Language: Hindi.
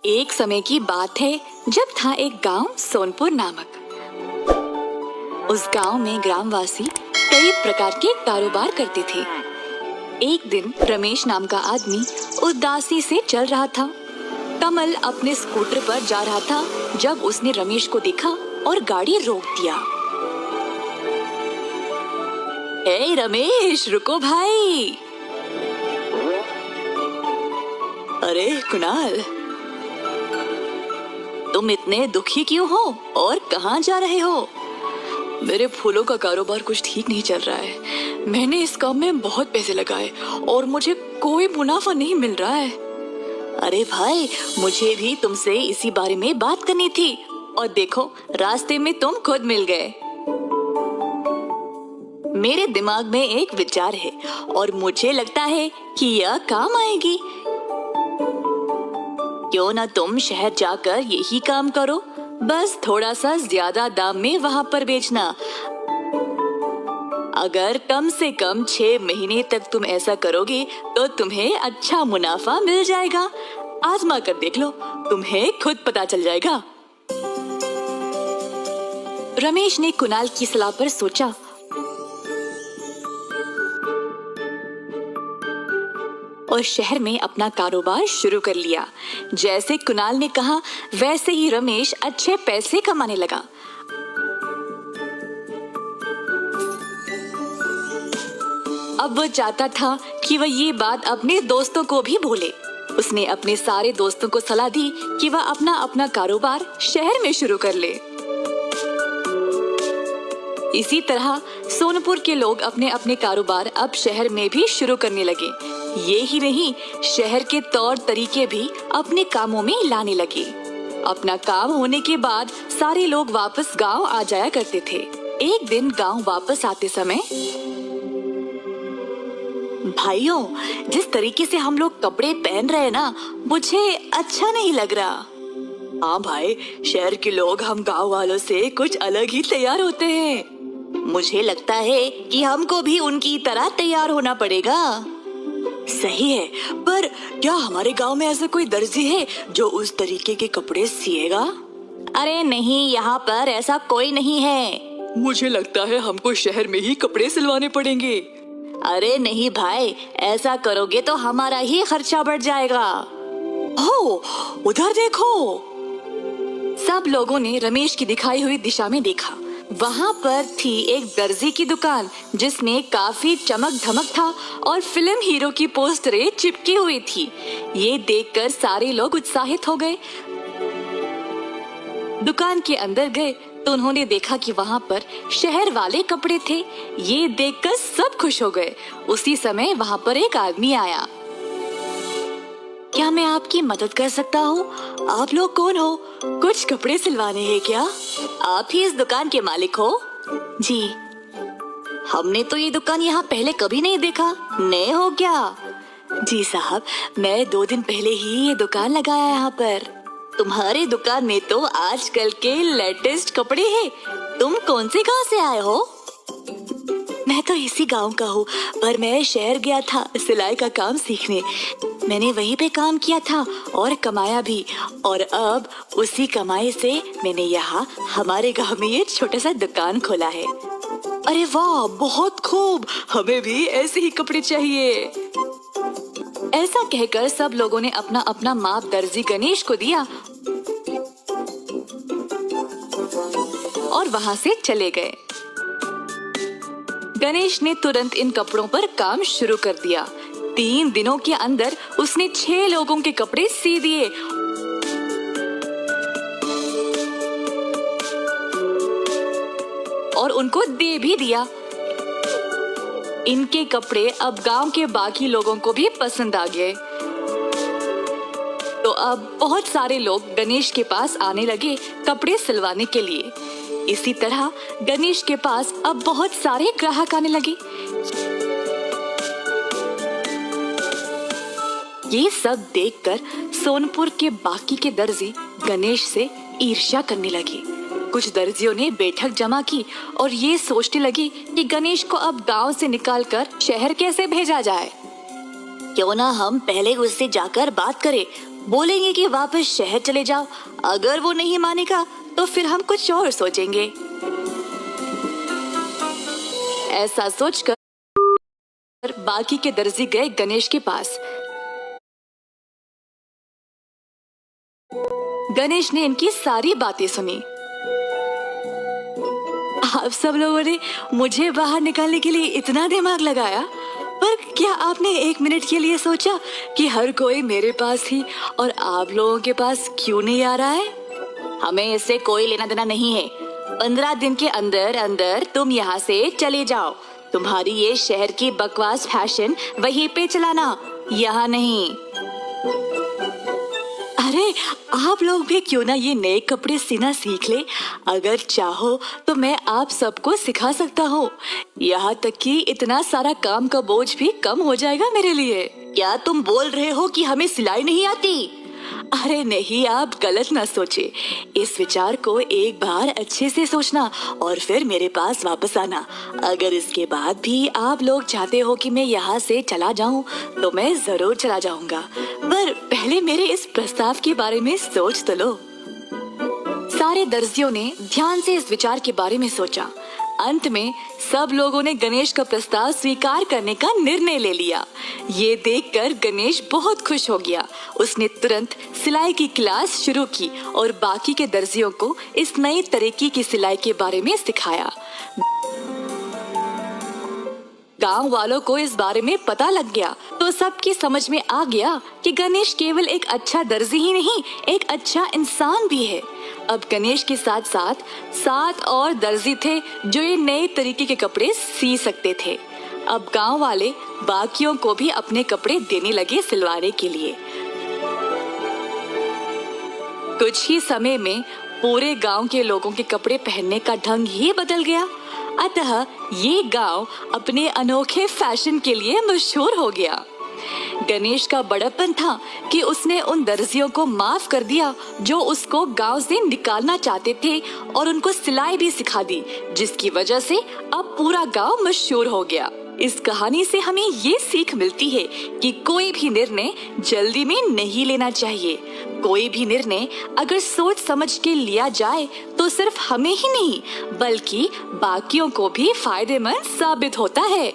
एक समय की बात है जब था एक गांव सोनपुर नामक। उस गांव में ग्रामवासी कई प्रकार के कारोबार करते थे। एक दिन रमेश नाम का आदमी उदासी से चल रहा था। कमल अपने स्कूटर पर जा रहा था जब उसने रमेश को देखा और गाड़ी रोक दिया। ए रमेश, रुको भाई। अरे कुणाल, तुम इतने दुखी क्यों हो और कहाँ जा रहे हो? मेरे फूलों का कारोबार कुछ ठीक नहीं चल रहा है। मैंने इस काम में बहुत पैसे लगाए और मुझे कोई मुनाफा नहीं मिल रहा है। अरे भाई, मुझे भी तुमसे इसी बारे में बात करनी थी और देखो रास्ते में तुम खुद मिल गए। मेरे दिमाग में एक विचार है और मुझे लगता है कि यह काम आएगी। क्यों ना तुम शहर जाकर यही काम करो, बस थोड़ा सा ज्यादा दाम में वहाँ पर बेचना। अगर कम से कम 6 महीने तक तुम ऐसा करोगे तो तुम्हें अच्छा मुनाफा मिल जाएगा। आजमा कर देख लो, तुम्हें खुद पता चल जाएगा। रमेश ने कुणाल की सलाह पर सोचा और शहर में अपना कारोबार शुरू कर लिया। जैसे कुणाल ने कहा वैसे ही रमेश अच्छे पैसे कमाने लगा। अब वो चाहता था कि वह ये बात अपने दोस्तों को भी बोले। उसने अपने सारे दोस्तों को सलाह दी कि वह अपना अपना कारोबार शहर में शुरू कर ले। इसी तरह सोनपुर के लोग अपने अपने कारोबार अब शहर में भी शुरू करने लगे। ये ही नहीं, शहर के तौर तरीके भी अपने कामों में लाने लगे। अपना काम होने के बाद सारे लोग वापस गांव आ जाया करते थे। एक दिन गांव वापस आते समय, भाइयों, जिस तरीके से हम लोग कपड़े पहन रहे हैं ना, मुझे अच्छा नहीं लग रहा। हाँ भाई, शहर के लोग हम गांव वालों से कुछ अलग ही तैयार होते हैं। मुझे लगता है कि हमको भी उनकी तरह तैयार होना पड़ेगा। सही है, पर क्या हमारे गांव में ऐसा कोई दर्जी है जो उस तरीके के कपड़े सिएगा? अरे नहीं, यहाँ पर ऐसा कोई नहीं है। मुझे लगता है हमको शहर में ही कपड़े सिलवाने पड़ेंगे। अरे नहीं भाई, ऐसा करोगे तो हमारा ही खर्चा बढ़ जाएगा। हो, उधर देखो। सब लोगों ने रमेश की दिखाई हुई दिशा में देखा। वहाँ पर थी एक दर्जी की दुकान जिसमें काफी चमक धमक था और फिल्म हीरो की पोस्टरें चिपकी हुई थी। ये देखकर सारे लोग उत्साहित हो गए। दुकान के अंदर गए तो उन्होंने देखा कि वहाँ पर शहर वाले कपड़े थे। ये देखकर सब खुश हो गए। उसी समय वहाँ पर एक आदमी आया। क्या मैं आपकी मदद कर सकता हूँ? आप लोग कौन हो? कुछ कपड़े सिलवाने हैं क्या? आप ही इस दुकान के मालिक हो? जी। हमने तो ये दुकान यहाँ पहले कभी नहीं देखा। नए हो क्या? जी साहब, मैं 2 दिन पहले ही ये दुकान लगाया यहाँ पर। तुम्हारे दुकान में तो आजकल के लेटेस्ट कपड़े हैं। तुम कौन से गांव से आए हो? मैं तो इसी गांव का हूँ, पर मैं शहर गया था सिलाई का काम सीखने। मैंने वहीं पे काम किया था और कमाया भी, और अब उसी कमाई से मैंने यहाँ हमारे गांव में ये छोटा सा दुकान खोला है। अरे वाह, बहुत खूब, हमें भी ऐसे ही कपड़े चाहिए। ऐसा कहकर सब लोगों ने अपना अपना माप दर्जी गणेश को दिया और वहाँ से चले गए। गणेश ने तुरंत इन कपड़ों पर काम शुरू कर दिया। 3 दिनों के अंदर उसने 6 लोगों के कपड़े सी दिए और उनको दे भी दिया। इनके कपड़े अब गांव के बाकी लोगों को भी पसंद आ गए। तो अब बहुत सारे लोग गणेश के पास आने लगे कपड़े सिलवाने के लिए। इसी तरह गणेश के पास अब बहुत सारे ग्राहक आने लगे। ये सब देखकर सोनपुर के बाकी के दर्जी गणेश से ईर्ष्या करने लगे। कुछ दर्जियों ने बैठक जमा की और ये सोचने लगी कि गणेश को अब गांव से निकालकर शहर कैसे भेजा जाए। क्यों ना हम पहले उससे जाकर बात करें, बोलेंगे कि वापस शहर चले जाओ। अगर वो नहीं मानेगा तो फिर हम कुछ और सोचेंगे। ऐसा सोचकर बाकी के दर्जी गए गणेश के पास। गणेश ने इनकी सारी बातें सुनी। आप सब लोगों ने मुझे बाहर निकालने के लिए इतना दिमाग लगाया, पर क्या आपने एक मिनट के लिए सोचा कि हर कोई मेरे पास ही और आप लोगों के पास क्यों नहीं आ रहा है? हमें इससे कोई लेना देना नहीं है। 15 दिन के अंदर अंदर तुम यहाँ से चले जाओ। तुम्हारी ये शहर की बकवास फैशन वहीं पे चलाना, यहाँ नहीं। अरे आप लोग भी क्यों ना ये नए कपड़े सीना सीख ले। अगर चाहो तो मैं आप सबको सिखा सकता हूँ। यहाँ तक कि इतना सारा काम का बोझ भी कम हो जाएगा मेरे लिए। क्या तुम बोल रहे हो कि हमें सिलाई नहीं आती? अरे नहीं, आप गलत ना सोचे। इस विचार को एक बार अच्छे से सोचना और फिर मेरे पास वापस आना। अगर इसके बाद भी आप लोग चाहते हो कि मैं यहाँ से चला जाऊँ तो मैं जरूर चला जाऊँगा, पर पहले मेरे इस प्रस्ताव के बारे में सोच तो लो। सारे दर्जियों ने ध्यान से इस विचार के बारे में सोचा। अंत में सब लोगों ने गणेश का प्रस्ताव स्वीकार करने का निर्णय ले लिया। ये देखकर गणेश बहुत खुश हो गया। उसने तुरंत सिलाई की क्लास शुरू की और बाकी के दर्जियों को इस नई तरीके की सिलाई के बारे में सिखाया। गांव वालों को इस बारे में पता लग गया तो सबकी समझ में आ गया कि गणेश केवल एक अच्छा दर्जी ही नहीं, एक अच्छा इंसान भी है। अब गणेश के साथ साथ 7 और दर्जी थे जो ये नए तरीके के कपड़े सी सकते थे। अब गांव वाले बाकियों को भी अपने कपड़े देने लगे सिलवाने के लिए। कुछ ही समय में पूरे गांव के लोगों के कपड़े पहनने का ढंग ही बदल गया। अतः ये गांव अपने अनोखे फैशन के लिए मशहूर हो गया। गणेश का बड़प्पन था कि उसने उन दर्जियों को माफ कर दिया जो उसको गांव से निकालना चाहते थे और उनको सिलाई भी सिखा दी, जिसकी वजह से अब पूरा गांव मशहूर हो गया। इस कहानी से हमें ये सीख मिलती है कि कोई भी निर्णय जल्दी में नहीं लेना चाहिए। कोई भी निर्णय अगर सोच समझ के लिया जाए तो सिर्फ हमें ही नहीं बल्कि बाकियों को भी फायदेमंद साबित होता है।